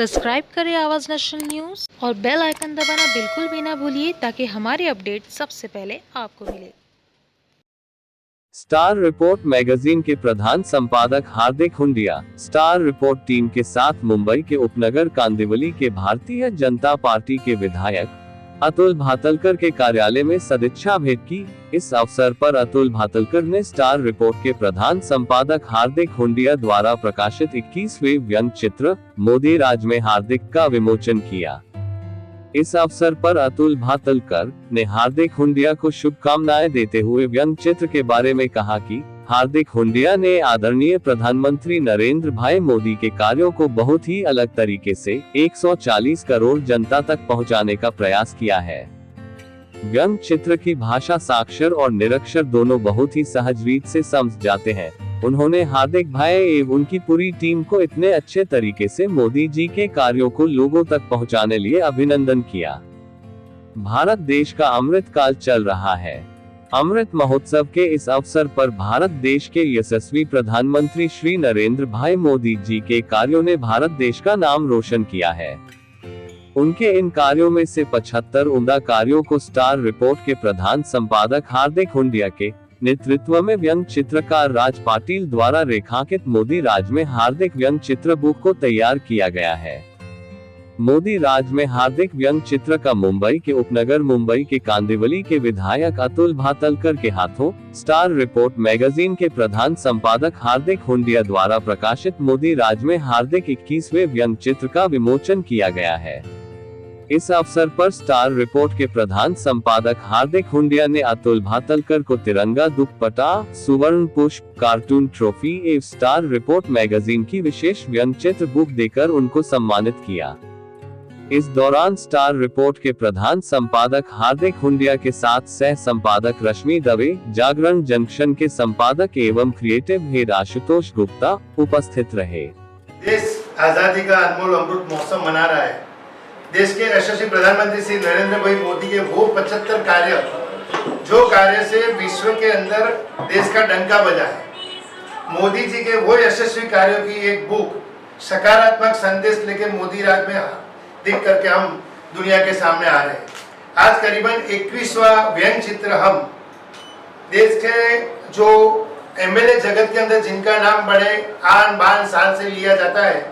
Subscribe करें आवाज़ national news और बेल आइकन दबाना बिल्कुल भी ना भूलिए ताकि हमारी अपडेट सबसे पहले आपको मिले। स्टार रिपोर्ट मैगजीन के प्रधान संपादक हार्दिक हुंडिया स्टार रिपोर्ट टीम के साथ मुंबई के उपनगर कांदिवली के भारतीय जनता पार्टी के विधायक अतुल भातलकर के कार्यालय में सदिच्छा भेंट की। इस अवसर पर अतुल भातलकर ने स्टार रिपोर्ट के प्रधान संपादक हार्दिक हुंडिया द्वारा प्रकाशित 21वें व्यंग्य चित्र मोदी राज में हार्दिक का विमोचन किया। इस अवसर पर अतुल भातलकर ने हार्दिक हुंडिया को शुभकामनाएं देते हुए व्यंग्य चित्र के बारे में कहा कि हार्दिक हुंडिया ने आदरणीय प्रधानमंत्री नरेंद्र भाई मोदी के कार्यों को बहुत ही अलग तरीके से 140 करोड़ जनता तक पहुंचाने का प्रयास किया है। व्यंग्य चित्र की भाषा साक्षर और निरक्षर दोनों बहुत ही सहज रीत से समझ जाते हैं। उन्होंने हार्दिक भाई एवं उनकी पूरी टीम को इतने अच्छे तरीके से मोदी जी के कार्यों को लोगों तक पहुंचाने लिए अभिनंदन किया। भारत देश का अमृत काल चल रहा है। अमृत महोत्सव के इस अवसर पर भारत देश के यशस्वी प्रधानमंत्री श्री नरेंद्र भाई मोदी जी के कार्यों ने भारत देश का नाम रोशन किया है। उनके इन कार्यों में से 75 उम्दा कार्यों को स्टार रिपोर्ट के प्रधान संपादक हार्दिक हुंडिया के नेतृत्व में व्यंग्य चित्रकार राज पाटिल द्वारा रेखांकित मोदी राज में हार्दिक व्यंग्य चित्र बुक को तैयार किया गया है। मोदी राज में हार्दिक व्यंग्य चित्र का मुंबई के उपनगर मुंबई के कांदिवली के विधायक अतुल भातलकर के हाथों स्टार रिपोर्ट मैगजीन के प्रधान संपादक हार्दिक हुंडिया द्वारा प्रकाशित मोदी राज में हार्दिक 21वें व्यंग्य चित्र का विमोचन किया गया है। इस अवसर पर स्टार रिपोर्ट के प्रधान संपादक हार्दिक हुंडिया ने अतुल भातलकर को तिरंगा दुपट्टा, सुवर्ण पुष्प, कार्टून ट्रॉफी एवं स्टार रिपोर्ट मैगजीन की विशेष व्यंग्य चित्र बुक देकर उनको सम्मानित किया। इस दौरान स्टार रिपोर्ट के प्रधान संपादक हार्दिक हुंडिया के साथ सह संपादक रश्मि दवे, जागरण जंक्शन के संपादक एवं क्रिएटिव हेड आशुतोष गुप्ता उपस्थित रहे। देश आजादी का अनमोल अमृत महोत्सव मना रहा है। देश के यशस्वी प्रधानमंत्री श्री नरेंद्र भाई मोदी के वो 75 कार्य जो कार्य से विश्व के अंदर देश का डंका बजा है। मोदी जी के वो यशस्वी कार्यों की एक बुक सकारात्मक संदेश लेके मोदी राज में दिख करके हम दुनिया के सामने आ रहे हैं। आज करीबन 21वां व्यंग्य चित्र हम देश के जो एमएलए जगत के अंदर जिनका नाम बड़े आन बान शान से लिया जाता है,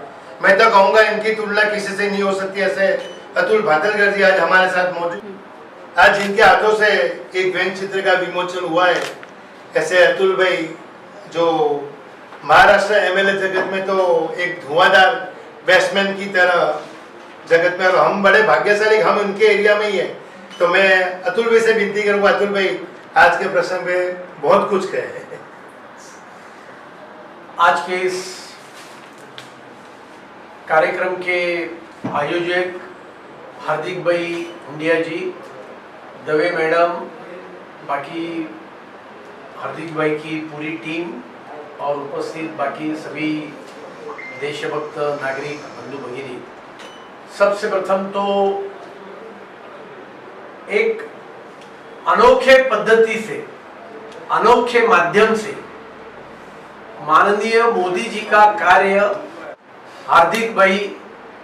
मैं तो कहूँगा इनकी तुलना किसी से नहीं हो सकती। ऐसे अतुल भातलकर जी आज हमारे साथ मौजूद। आज जिनके हाथों से एक व्यंग्य चित्र का विमोचन हुआ है, ऐसे अतुल भाई जो महाराष्ट्र एमएलए जगत में तो एक धुआंधार बैट्समैन की तरह जगत में, और हम बड़े भाग्यशाली हम उनके एरिया में ही है। तो मैं अतुल भाई से विनती करूँगा, अतुल भाई आज के प्रसंग में बहुत कुछ कहे। आज के इस कार्यक्रम के आयोजक हार्दिक भाई हुंडिया जी, दवे मैडम, बाकी हार्दिक भाई की पूरी टीम और उपस्थित बाकी सभी देशभक्त नागरिक बंधु भगिनी, सबसे प्रथम तो एक अनोखे पद्धति से, अनोखे माध्यम से माननीय मोदी जी का कार्य हार्दिक भाई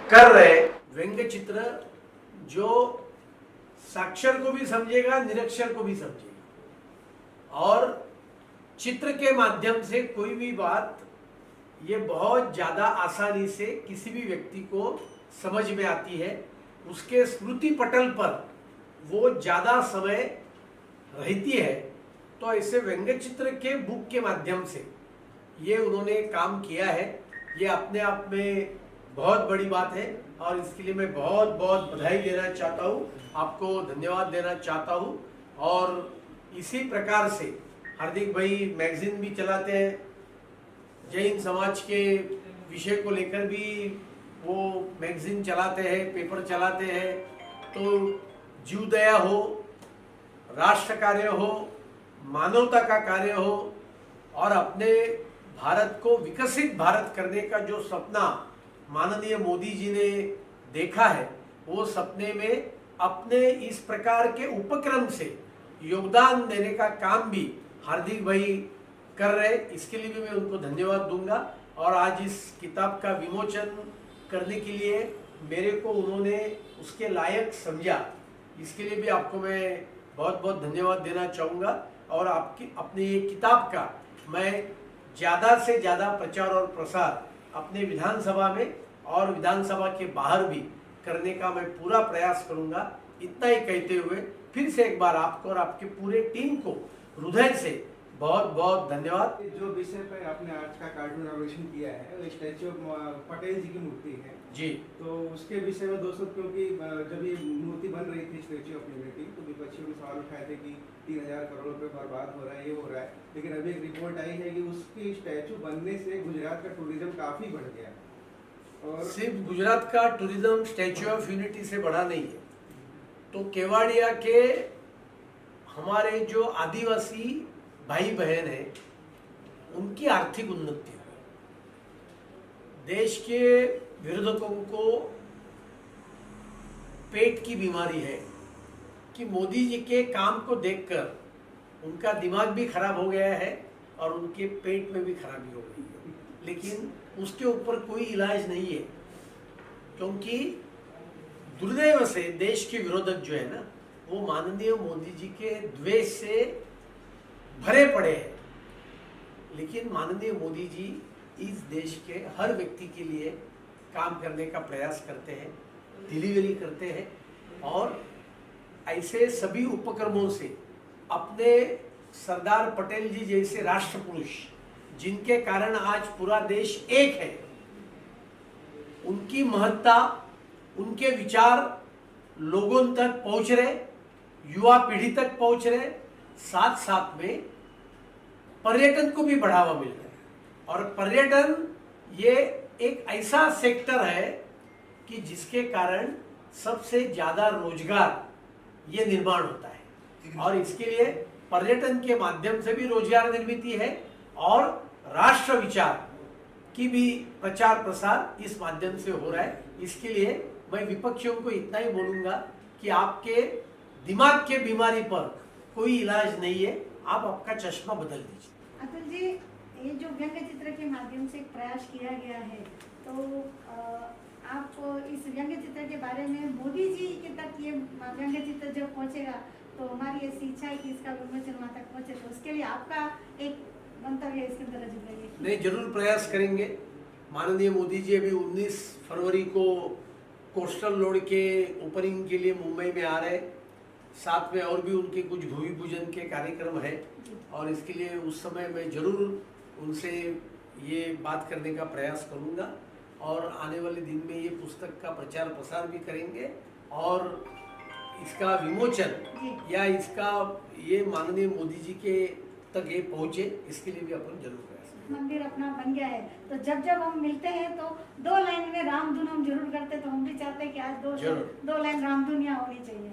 कर रहे व्यंग्य चित्र जो साक्षर को भी समझेगा, निरक्षर को भी समझेगा, और चित्र के माध्यम से कोई भी बात ये बहुत ज़्यादा आसानी से किसी भी व्यक्ति को समझ में आती है। उसके स्मृति पटल पर वो ज़्यादा समय रहती है। तो ऐसे व्यंग्य चित्र के बुक के माध्यम से ये उन्होंने काम किया है। ये अपने आप में बहुत बड़ी बात है और इसके लिए मैं बहुत बहुत बधाई देना चाहता हूँ, आपको धन्यवाद देना चाहता हूँ। और इसी प्रकार से हार्दिक भाई मैगजीन भी चलाते हैं, जैन समाज के विषय को लेकर भी वो मैगजीन चलाते हैं, पेपर चलाते हैं। तो जीवदया हो, राष्ट्र कार्य हो, मानवता का कार्य हो, और अपने भारत को विकसित भारत करने का जो सपना माननीय मोदी जी ने देखा है, वो सपने में अपने इस प्रकार के उपक्रम से योगदान देने का काम भी हार्दिक भाई कर रहे। इसके लिए भी मैं उनको धन्यवाद दूंगा। और आज इस किताब का विमोचन करने के लिए मेरे को उन्होंने उसके लायक समझा, इसके लिए भी आपको मैं बहुत बहुत धन्यवाद देना चाहूँगा। और आपकी अपनी ये किताब का मैं ज़्यादा से ज़्यादा प्रचार और प्रसार अपने विधानसभा में और विधानसभा के बाहर भी करने का मैं पूरा प्रयास करूँगा। इतना ही कहते हुए फिर से एक बार आपको और आपके पूरे टीम को हृदय से बहुत बहुत धन्यवाद। जो विषय पर आपने आज का कार्टून इनॉग्रेशन किया है वो स्टैच्यू ऑफ पटेल जी की मूर्ति है जी, तो उसके विषय में दोस्तों, क्योंकि जब ये मूर्ति बन रही थी स्टैच्यू ऑफ यूनिटी तो विपक्षियों ने सवाल उठाए थे कि 3000 करोड़ रुपए बर्बाद हो रहा है, ये हो रहा है। लेकिन अभी एक रिपोर्ट आई है कि उसकी स्टैच्यू बनने से गुजरात का टूरिज्म काफी बढ़ गया है। और सिर्फ गुजरात का टूरिज्म स्टैच्यू ऑफ यूनिटी से बढ़ा नहीं है, तो केवाड़िया के हमारे जो आदिवासी भाई बहन है उनकी आर्थिक उन्नति है। देश के विरोधकों को पेट की बीमारी है कि मोदी जी के काम को देखकर उनका दिमाग भी खराब हो गया है और उनके पेट में भी खराबी हो गई है, लेकिन उसके ऊपर कोई इलाज नहीं है, क्योंकि दुर्दैव से देश के विरोधक जो है ना वो माननीय मोदी जी के द्वेष से भरे पड़े हैं। लेकिन माननीय मोदी जी इस देश के हर व्यक्ति के लिए काम करने का प्रयास करते हैं, डिलीवरी करते हैं और ऐसे सभी उपक्रमों से अपने सरदार पटेल जी जैसे राष्ट्र पुरुष जिनके कारण आज पूरा देश एक है, उनकी महत्ता, उनके विचार लोगों तक पहुंच रहे, युवा पीढ़ी तक पहुंच रहे, साथ साथ में पर्यटन को भी बढ़ावा मिल रहा है। और पर्यटन ये एक ऐसा सेक्टर है कि जिसके कारण सबसे ज्यादा रोजगार ये निर्माण होता है और इसके लिए पर्यटन के माध्यम से भी रोजगार निर्मित है और राष्ट्र विचार की भी प्रचार प्रसार इस माध्यम से हो रहा है। इसके लिए मैं विपक्षियों को इतना ही बोलूंगा कि आपके दिमाग के बीमारी पर कोई इलाज नहीं है, आप आपका चश्मा बदल दीजिए। अतुल जी, ये जो व्यंग्य चित्र के माध्यम से एक प्रयास किया गया है, तो आप इस व्यंग्य चित्र के बारे में मोदी जी के तक ये व्यंग्य चित्र जब पहुंचेगा तो हमारी ऐसी इच्छा है कि इसका विमोचन वहाँ तक पहुंचे, तो उसके लिए आपका एक मंतव्य इसके अंदर रजित रहिए। नहीं, जरूर प्रयास करेंगे। माननीय मोदी जी अभी 19 फरवरी को कोस्टल रोड के ओपनिंग के लिए मुंबई में आ रहे, साथ में और भी उनके कुछ भूमि पूजन के कार्यक्रम है और इसके लिए उस समय मैं जरूर उनसे ये बात करने का प्रयास करूँगा और आने वाले दिन में ये पुस्तक का प्रचार प्रसार भी करेंगे और इसका विमोचन या इसका ये माननीय मोदी जी के तक ये पहुँचे, इसके लिए भी अपन जरूर प्रयास करेंगे। मंदिर अपना बन गया है, तो जब जब हम मिलते हैं तो 2 लाइन में रामधुन हम जरूर करते, तो हम भी चाहते हैं कि आज 2 लाइन रामधुन यहाँ होनी चाहिए।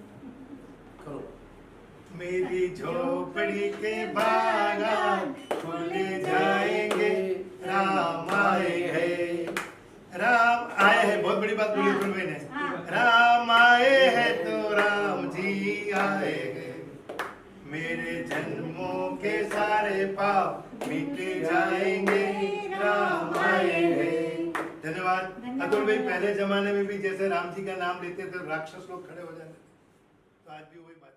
करो। मेरी झोपड़ी के बागान खुल जाएंगे, राम आए हैं, राम आए हैं। बहुत बड़ी बात बोली भाई ने, राम आए हैं तो राम जी आए हैं, मेरे जन्मों के सारे पाप मिट जाएंगे, राम आए हैं। धन्यवाद अतुल भाई। पहले जमाने में भी जैसे राम जी का नाम लेते थे राक्षस लोग खड़े हो जाते, तो आज भी वही बात।